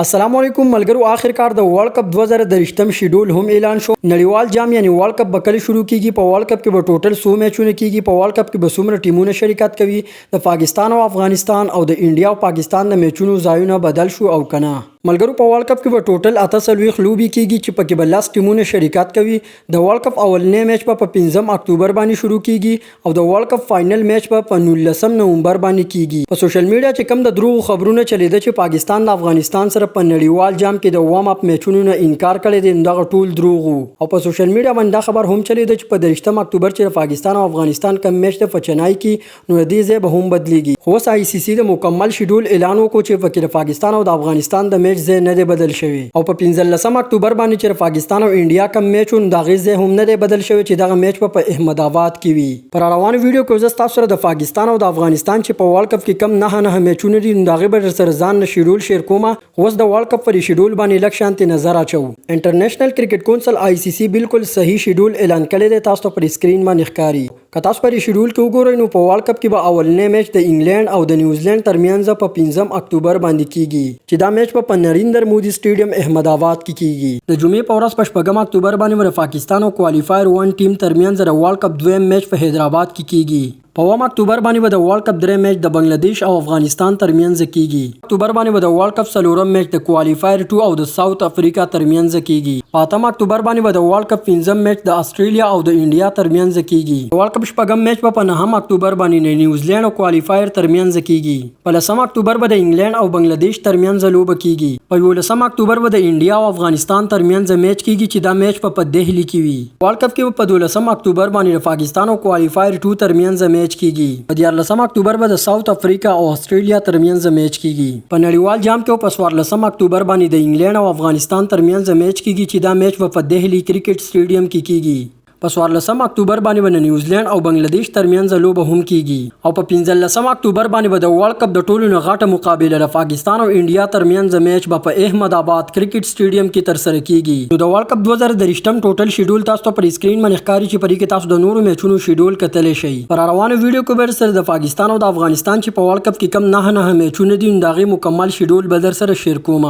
अस्सलामुअलैकुम मलगरू आखिरकार د वर्ल्ड कप 2023 शेड्यूल هم اعلان شو. نړیوال جام یعنی ورلد کپ به کله شروع کیږي. په ورلد کپ کې به ټوټل 100 میچونه کیږي. په ورلد کپ کې به څومره ټیمونه شرکت کوي. د پاکستان او افغانستان او د انډیا او پاکستان د میچونو ځایونه بدل شو او کنه. ملګرو په ورلد کپ کې به ټوټل 48 لوبي کیږي چې پکې به 10 ټیمونه شرکت کوي. د ورلد کپ اولنې میچ په 15 اکتوبر باندې شروع کیږي او د ورلد کپ فائنل میچ په 19 نومبر باندې کیږي. په سوشل میډیا چې کوم د دروغ خبرونه چلیده چې پاکستان د افغانستان سره په نړیوال جام کې د وارم اپ میچونو نه انکار کړی دی، دغه ټول دروغ او په سوشل میډیا باندې دا خبر هم چلیده چې په 23 اکتوبر چې پاکستان او افغانستان کوم میچ د فچنای کې نو دې ځای به هم بدلیږي. خو اوس آی سی سی د مکمل شیډول اعلان وکړ چې په پاکستان او د افغانستان د میچ ځای نه دی بدل شوی او په 15 اکتوبر باندې چې پاکستان او انډیا کوم میچونه د غیزه هم نه دی بدل شوی چې دغه میچ په احمد آباد کې وي. پر روانو ویډیو کې زه تاسو سره د پاکستان او د افغانستان چې په ورلد کپ کې کم نه میچونه دي دغه به سره ځان شیډول شیر کوم. اوس د ورلد کپ پر شیډول باندې لک شانتي نظر اچو. انټرنیشنل کرکټ کونسل آی سی سی بالکل صحیح شیډول اعلان کړی دی، تاسو پر اسکرین باندې ښکاری. که تاسو پر شیډول کې وګورئ نو په ورلد کپ کې به اولنې میچ د انګلند او د نیوزیلند ترمنځ په 15 اکتوبر باندې کیږي چې دا میچ په نریندر مودي سټیډیم احمد آباد کې کیږي. د جمعې په ورځ په 15 اکتوبر باندې پاکستان او کوالیفایر 1 ټیم ترمنځ د ورلد کپ دویم میچ په حیدرآباد کې کیږي. په 1 اکتوبر باندې به د ورلد کپ درې میچ د بنگلاديش او افغانستان ترمنځ کیږي. اکتوبر باندې به د ورلد کپ څلورم میچ د کوالیفایر 2 او د ساوث افریقا ترمنځ کیږي. په 8 اکتوبر باندې به د ورلد کپ پنځم میچ د استرالیا او د انډیا ترمنځ کیږي. د ورلد کپ شپږم میچ په 9 اکتوبر باندې د نیوزیلند او کوالیفایر ترمنځ کیږي. په 10 اکتوبر به د انګلند او بنگلاديش ترمنځ لوبه کیږي. په 11 اکتوبر به د انډیا او افغانستان ترمنځ میچ کیږي چې دا میچ په دهلی کې وي. ورلد کپ کې په 12 اکتوبر باندې د پاکستان او کوالیفایر 2 ترمنځ میچ کیږي. په 14 اکتوبر به د ساوث افریقا او استرالیا ترمنځ میچ کیږي. په نړیوال جام کې په 14 اکتوبر باندې د انګلند او افغانستان ترمنځ میچ کیږي چې دا میچ په دهلی کرکټ سټیډیم کې کیږي. په 14 اکتوبر باندې د نیوزیلند او بنگلاديش ترمنځ لوبه هم کیږي او په 15 اکتوبر باندې به د ورلد کپ د ټولو نه غټه مقابله د پاکستان او انډیا ترمنځ میچ په احمد آباد کرکټ سټیډیم کې تر سره کیږي. نو د ورلد کپ 2023 ټوټل شیډول تاسو پر اسکرین باندې ښکاري چې پرې کې تاسو د نورو میچونو شیډول کتلی شئ. پر روانو ویډیو کې به سره د پاکستان او د افغانستان چې په ورلد کپ کې کم نه میچونه دي دغه مکمل شیډول به در سره شیر کوم.